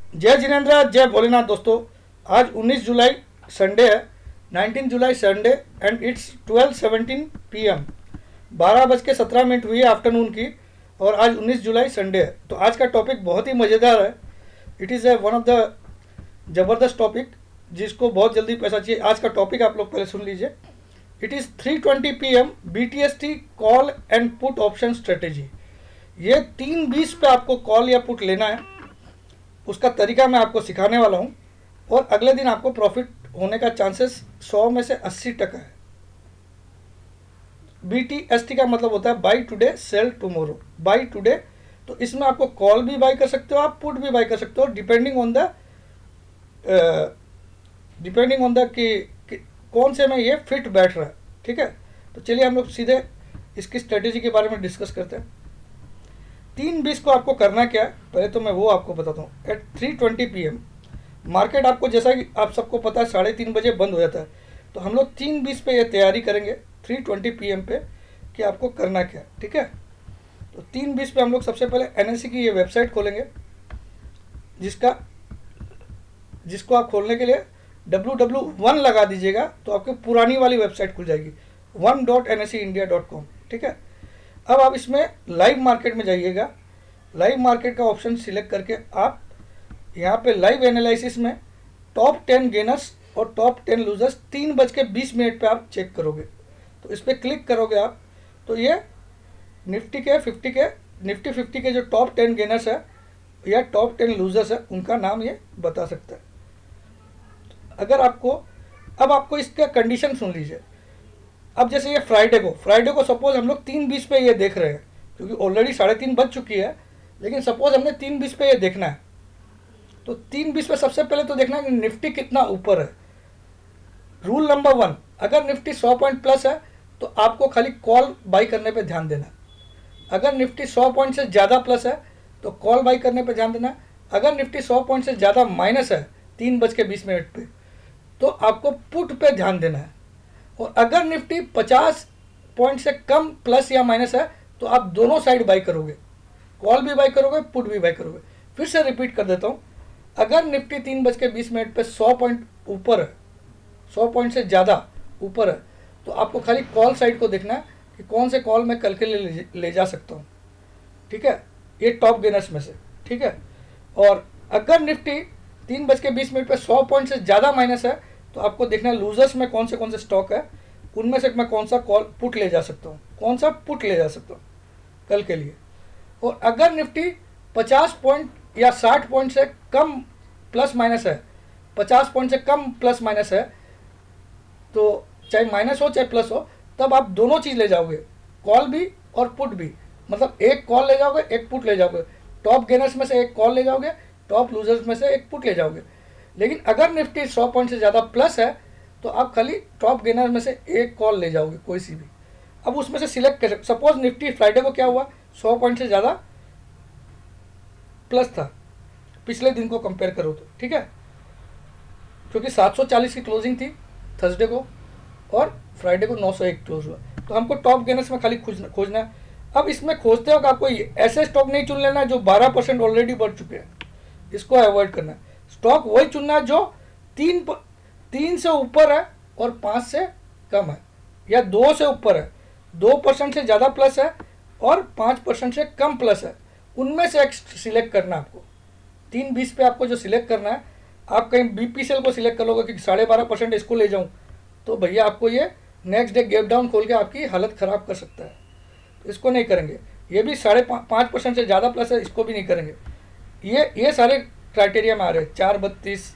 जय जिनेन्द्र, जय भोलेनाथ दोस्तों। आज 19 जुलाई संडे है, 19 जुलाई संडे एंड इट्स 12:17 PM। 12:17 हुई है आफ्टरनून की। और आज 19 जुलाई संडे है, तो आज का टॉपिक बहुत ही मज़ेदार है। It is one of the ज़बरदस्त टॉपिक जिसको बहुत जल्दी पैसा चाहिए। आज का टॉपिक आप लोग पहले सुन लीजिए। It is 3:20 PM BTST call and put option strategy. ये 3:20 पे आपको कॉल या पुट लेना है, उसका तरीका मैं आपको सिखाने वाला हूँ। और अगले दिन आपको प्रॉफिट होने का चांसेस 100 में से 80% है। BTST का मतलब होता है by today cell tomorrow. By today, तो इसमें आपको कॉल भी बाई कर सकते हो, आप पुट भी बाई कर सकते हो, डिपेंडिंग ऑन द कि कौन से में ये फिट बैठ रहा है। ठीक है, तो चलिए हम लोग सीधे इसकी स्ट्रेटेजी के बारे में डिस्कस करते हैं। 3:20 को आपको करना क्या है, पहले तो मैं वो आपको बताता हूँ। एट 3:20 PM मार्केट आपको, जैसा कि आप सबको पता है, 3:30 बजे बंद हो जाता है। तो हम लोग 3:20 पे ये तैयारी करेंगे 3:20 PM पे कि आपको करना क्या है। ठीक है, तो 3:20 पे हम लोग सबसे पहले NSE की ये वेबसाइट खोलेंगे, जिसको आप खोलने के लिए www1 लगा दीजिएगा तो आपकी पुरानी वाली वेबसाइट खुल जाएगी, 1.nseindia.com। ठीक है, अब आप इसमें लाइव मार्केट में जाइएगा। लाइव मार्केट का ऑप्शन सिलेक्ट करके आप यहाँ पे लाइव एनालिसिस में टॉप 10 गेनर्स और टॉप 10 लूजर्स 3:20 पे आप चेक करोगे। तो इस पर क्लिक करोगे आप, तो ये निफ्टी 50 के जो टॉप 10 गेनर्स है या टॉप 10 लूजर्स है, उनका नाम ये बता सकता है। अगर आपको, अब आपको इसका कंडीशन सुन लीजिए। अब जैसे ये फ्राइडे को सपोज हम लोग 3:20 पे ये देख रहे हैं, क्योंकि ऑलरेडी 3:30 बज चुकी है, लेकिन सपोज हमने 3:20 पे ये देखना है। तो 3:20 पे सबसे पहले तो देखना है कि निफ्टी कितना ऊपर है। रूल नंबर 1, अगर निफ्टी 100 पॉइंट प्लस है तो आपको खाली कॉल बाई करने पे ध्यान देना। अगर निफ्टी 100 पॉइंट से ज़्यादा प्लस है तो कॉल बाई करने पे ध्यान देना। अगर निफ्टी 100 पॉइंट से ज़्यादा माइनस है 3:20 पे, तो आपको पुट पे ध्यान देना है। और अगर निफ्टी 50 पॉइंट से कम प्लस या माइनस है तो आप दोनों साइड बाई करोगे, कॉल भी बाई करोगे, पुट भी बाई करोगे। फिर से रिपीट कर देता हूँ, अगर निफ्टी 3:20 पे 100 पॉइंट ऊपर है, 100 पॉइंट से ज़्यादा ऊपर है, तो आपको खाली कॉल साइड को देखना है कि कौन से कॉल मैं कल के लिए ले जा सकता हूँ। ठीक है, ये टॉप गेनर्स में से। ठीक है, और अगर निफ्टी 3:20 पे 100 पॉइंट से ज़्यादा माइनस है तो आपको देखना है लूजर्स में कौन से स्टॉक है, उनमें से मैं कौन सा कॉल पुट ले जा सकता हूँ, कौन सा पुट ले जा सकता हूँ कल के लिए। और अगर निफ्टी 50 पॉइंट या 60 पॉइंट से कम प्लस माइनस है, 50 पॉइंट से कम प्लस माइनस है, तो चाहे माइनस हो चाहे प्लस हो, तब आप दोनों चीज़ ले जाओगे, कॉल भी और पुट भी। मतलब एक कॉल ले जाओगे, एक पुट ले जाओगे। टॉप गेनर्स में से एक कॉल ले जाओगे, टॉप लूजर्स में से एक पुट ले जाओगे। लेकिन अगर निफ्टी 100 पॉइंट से ज़्यादा प्लस है तो आप खाली टॉप गेनर में से एक कॉल ले जाओगे, कोई सी भी। अब उसमें से सिलेक्ट कर, सपोज निफ्टी फ्राइडे को क्या हुआ, 100 पॉइंट से ज़्यादा प्लस था पिछले दिन को कंपेयर करो तो। ठीक है, क्योंकि 740 की क्लोजिंग थी थर्सडे को और फ्राइडे को 901 क्लोज हुआ। तो हमको टॉप गेनर्स में खाली खोजना है। अब इसमें खोजते हो कि आपको ऐसे स्टॉक नहीं चुन लेना जो 12% ऑलरेडी बढ़ चुके हैं, इसको अवॉइड करना है। स्टॉक वही चुनना है जो 3 से ऊपर है और 5 से कम है, या 2 से ऊपर है, 2% से ज़्यादा प्लस है और 5% से कम प्लस है। उनमें से एक सिलेक्ट करना है आपको। 3:20 पे आपको जो सिलेक्ट करना है, आप कहीं BPCL को सिलेक्ट कर लोगे कि 12.5% इसको ले जाऊँ, तो भैया आपको ये नेक्स्ट डे गैप डाउन खोल के आपकी हालत ख़राब कर सकता है। तो इसको नहीं करेंगे। ये भी 5.5% से ज़्यादा प्लस है, इसको भी नहीं करेंगे। ये सारे क्राइटेरिया में आ रहे हैं, 4.32,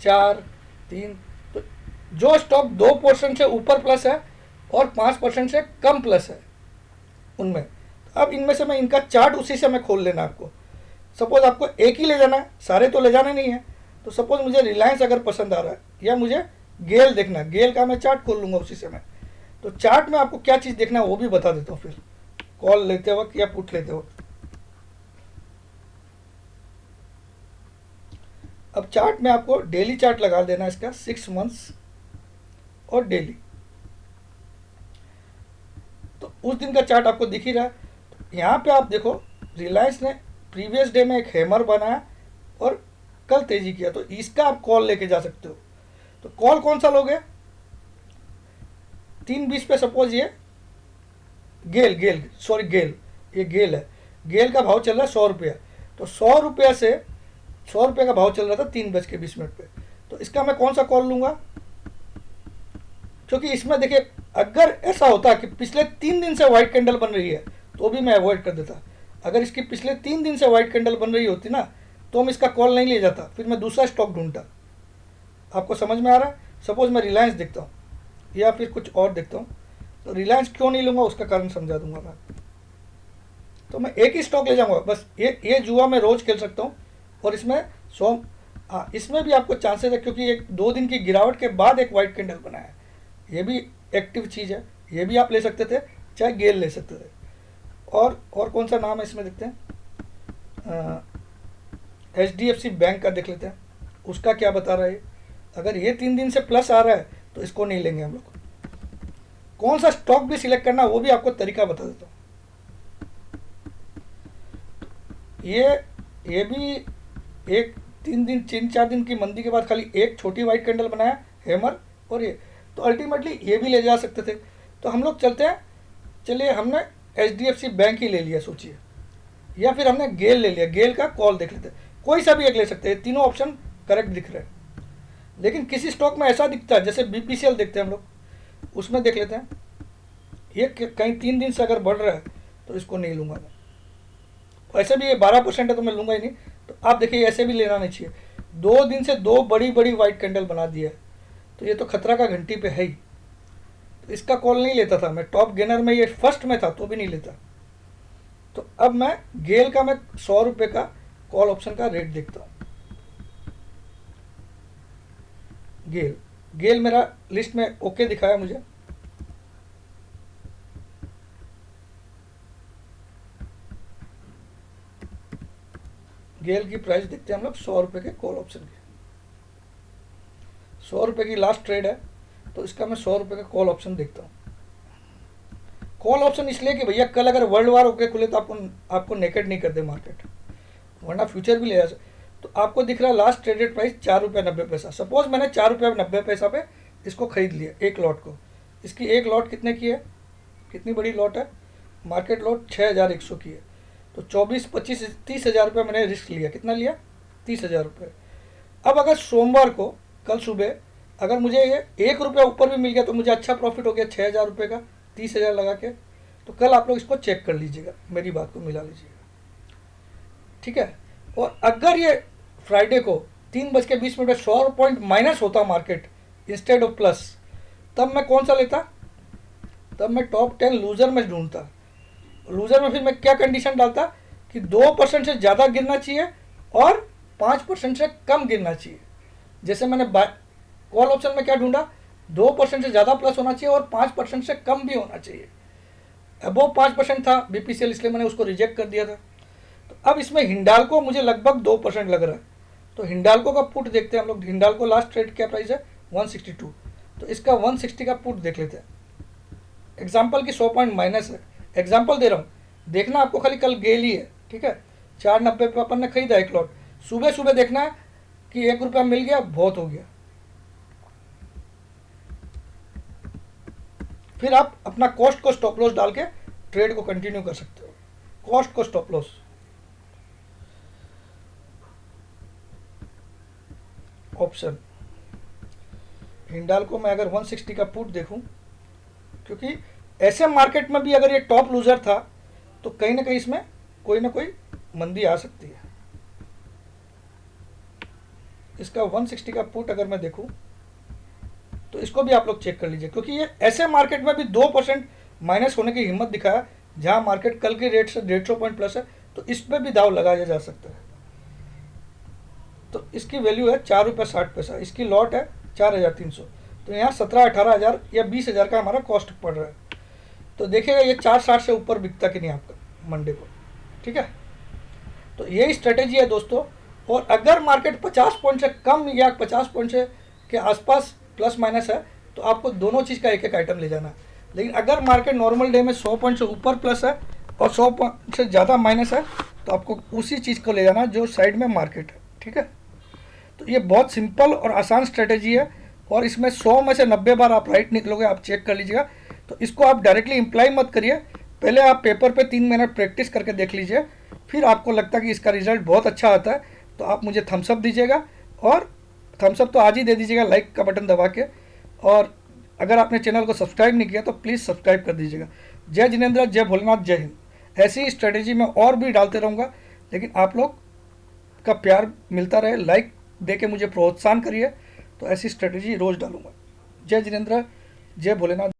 4, 3। तो जो स्टॉक 2% से ऊपर प्लस है और 5% से कम प्लस है उनमें, अब इनमें से मैं इनका चार्ट उसी से मैं खोल लेना आपको। सपोज आपको एक ही ले जाना है, सारे तो ले जाने नहीं है। तो सपोज मुझे रिलायंस अगर पसंद आ रहा है या मुझे गेल देखना है, गेल का मैं चार्ट खोल लूँगा उसी से मैं। तो चार्ट में आपको क्या चीज़ देखना है वो भी बता देता हूँ फिर, कॉल लेते वक्त या पुट लेते वक्त। अब चार्ट में आपको डेली चार्ट लगा देना है इसका, 6 मंथ्स और डेली। तो उस दिन का चार्ट आपको दिख ही रहा है। यहाँ पे आप देखो, रिलायंस ने प्रीवियस डे में एक हैमर बनाया और कल कल तेजी किया, तो इसका आप कॉल लेके जा सकते हो। तो कॉल कौन सा लोगे? 3:20 पे सपोज ये गेल गेल सॉरी गेल, ये गेल है, गेल का भाव चल रहा है 100 रुपया। तो 100 रुपया से 100 रुपये का भाव चल रहा था 3:20 पे, तो इसका मैं कौन सा कॉल लूँगा? क्योंकि इसमें देखिए अगर ऐसा होता कि पिछले 3 दिन से वाइट कैंडल बन रही है तो भी मैं अवॉइड कर देता। अगर इसकी पिछले 3 दिन से वाइट कैंडल बन रही होती ना तो हम इसका कॉल नहीं ले जाता, फिर मैं दूसरा स्टॉक ढूंढता। आपको समझ में आ रहा है? सपोज मैं रिलायंस देखता हूँ या फिर कुछ और देखता हूँ, तो रिलायंस क्यों नहीं लूँगा उसका कारण समझा दूंगा मैं। तो मैं एक ही स्टॉक ले जाऊँगा बस। ये जुआ मैं रोज़ खेल सकता हूँ और इसमें इसमें भी आपको चांसेस है, क्योंकि एक 2 दिन की गिरावट के बाद एक वाइट कैंडल बना है, ये भी एक्टिव चीज़ है, ये भी आप ले सकते थे, चाहे गेल ले सकते थे। और कौन सा नाम है इसमें देखते हैं, HDFC बैंक का देख लेते हैं, उसका क्या बता रहा है। अगर ये 3 दिन से प्लस आ रहा है तो इसको नहीं लेंगे हम लोग। कौन सा स्टॉक भी सिलेक्ट करना वो भी आपको तरीका बता देता हूँ। ये भी एक 3-4 दिन की मंदी के बाद खाली एक छोटी वाइट कैंडल बनाया हैमर, और ये तो अल्टीमेटली ये भी ले जा सकते थे। तो हम लोग चलते हैं, चलिए हमने HDFC बैंक ही ले लिया सोचिए, या फिर हमने गेल ले लिया, गेल का कॉल देख लेते हैं, कोई सा भी एक ले सकते हैं, तीनों ऑप्शन करेक्ट दिख रहे हैं। लेकिन किसी स्टॉक में ऐसा दिखता है, जैसे BPCL देखते हैं हम लोग, उसमें देख लेते हैं, ये कहीं 3 दिन से अगर बढ़ रहा है तो इसको नहीं लूँगा मैं। ऐसे भी ये 12% है तो मैं लूँगा ही नहीं। तो आप देखिए ऐसे भी लेना नहीं चाहिए, 2 दिन से 2 बड़ी बड़ी वाइट कैंडल बना दिया है, तो ये तो खतरा का घंटी पे है ही। तो इसका कॉल नहीं लेता था मैं, टॉप गेनर में ये फर्स्ट में था तो भी नहीं लेता। तो अब मैं गेल का 100 रुपये का कॉल ऑप्शन का रेट देखता हूँ। गेल मेरा लिस्ट में ओके दिखाया मुझे। गेल की प्राइस देखते हैं हम लोग 100 रुपये के कॉल ऑप्शन के। 100 रुपये की लास्ट ट्रेड है, तो इसका मैं 100 रुपये का कॉल ऑप्शन देखता हूँ। कॉल ऑप्शन इसलिए कि भैया कल अगर वर्ल्ड वार होके खुले तो आपको नेकेड नहीं कर दे मार्केट, वरना फ्यूचर भी ले जा सकते। तो आपको दिख रहा है लास्ट ट्रेडेड प्राइस 4 रुपये 90 पैसा। सपोज मैंने 4 रुपये 90 पैसा पे इसको खरीद लिया, एक लॉट को। इसकी एक लॉट कितने की है, कितनी बड़ी लॉट है, मार्केट लॉट 6100 की है। तो 24, 25, 30 हज़ार रुपये मैंने रिस्क लिया। कितना लिया? 30 हज़ार रुपये। अब अगर सोमवार को कल सुबह अगर मुझे ये 1 रुपया ऊपर भी मिल गया तो मुझे अच्छा प्रॉफिट हो गया 6000 रुपये का, 30 हज़ार लगा के। तो कल आप लोग इसको चेक कर लीजिएगा, मेरी बात को मिला लीजिएगा, ठीक है। और अगर ये फ्राइडे को 3:20 पे 100 पॉइंट माइनस होता मार्केट इंस्टेड ऑफ प्लस, तब मैं कौन सा लेता? तब मैं टॉप 10 लूज़र में ढूंढता। लूज़र में फिर मैं क्या कंडीशन डालता कि 2% से ज़्यादा गिरना चाहिए और 5% से कम गिरना चाहिए। जैसे मैंने कॉल ऑप्शन में क्या ढूंढा, 2% से ज़्यादा प्लस होना चाहिए और 5% से कम भी होना चाहिए। अबोव 5% था BPCL, इसलिए मैंने उसको रिजेक्ट कर दिया था। तो अब इसमें हिंडाल्को मुझे लगभग 2% लग रहा है, तो हिंडाल्को का पुट देखते हैं हम लोग। हिंडाल्को लास्ट ट्रेड क्या प्राइस है? 162। तो इसका 160 का पुट देख लेते हैं। एग्जाम्पल की 100 पॉइंट माइनस है, एग्जाम्पल दे रहा हूँ, देखना आपको खाली कल गेल ही है, ठीक है। 490 पे अपन ने खरीदा एक लॉट, सुबह सुबह देखना है कि 1 रुपया मिल गया, बहुत हो गया। फिर आप अपना कॉस्ट को स्टॉप लॉस डाल के ट्रेड को कंटिन्यू कर सकते हो। कॉस्ट को स्टॉप लॉस, ऑप्शन हिंडाल्को में अगर 160 का पुट देखूं, क्योंकि ऐसे मार्केट में भी अगर ये टॉप लूजर था तो कहीं ना कहीं इसमें कोई ना कोई मंदी आ सकती है। इसका 160 का पुट अगर मैं देखूं तो इसको भी आप लोग चेक कर लीजिए, क्योंकि ये ऐसे मार्केट में भी 2% माइनस होने की हिम्मत दिखा है, जहां मार्केट कल के रेट से 150 पॉइंट प्लस है, तो इस पर भी दाव लगाया जा सकता है। तो इसकी वैल्यू है 4 रुपये 60 पैसा, इसकी लॉट है 4300। तो यहाँ 17-18 हज़ार या 20 हज़ार का हमारा कॉस्ट पड़ रहा है। तो देखिएगा ये 460 से ऊपर बिकता कि नहीं आपका मंडे को, ठीक है। तो यही स्ट्रेटेजी है दोस्तों। और अगर मार्केट 50 पॉइंट से कम या 50 पॉइंट से के आसपास प्लस माइनस है तो आपको दोनों चीज़ का एक एक आइटम ले जाना है। लेकिन अगर मार्केट नॉर्मल डे में 100 पॉइंट से ऊपर प्लस है और 100 पॉइंट से ज़्यादा माइनस है तो आपको उसी चीज़ को ले जाना जो साइड में मार्केट है, ठीक है। तो ये बहुत सिंपल और आसान स्ट्रेटेजी है, और इसमें 100 में से 90 बार आप राइट निकलोगे, आप चेक कर लीजिएगा। तो इसको आप डायरेक्टली इम्प्लाई मत करिए, पहले आप पेपर पे 3 मिनट प्रैक्टिस करके देख लीजिए, फिर आपको लगता है कि इसका रिजल्ट बहुत अच्छा आता है तो आप मुझे थम्सअप दीजिएगा, और थम्सअप तो आज ही दे दीजिएगा लाइक का बटन दबा के। और अगर आपने चैनल को सब्सक्राइब नहीं किया तो प्लीज़ सब्सक्राइब कर दीजिएगा। जय जिनेंद्र, जय भोलेनाथ, जय हिंद। ऐसी स्ट्रेटेजी मैं और भी डालते रहूँगा, लेकिन आप लोग का प्यार मिलता रहे, लाइक दे के मुझे प्रोत्साहन करिए, तो ऐसी स्ट्रेटेजी रोज़ डालूंगा। जय जिनेंद्र, जय भोलेनाथ।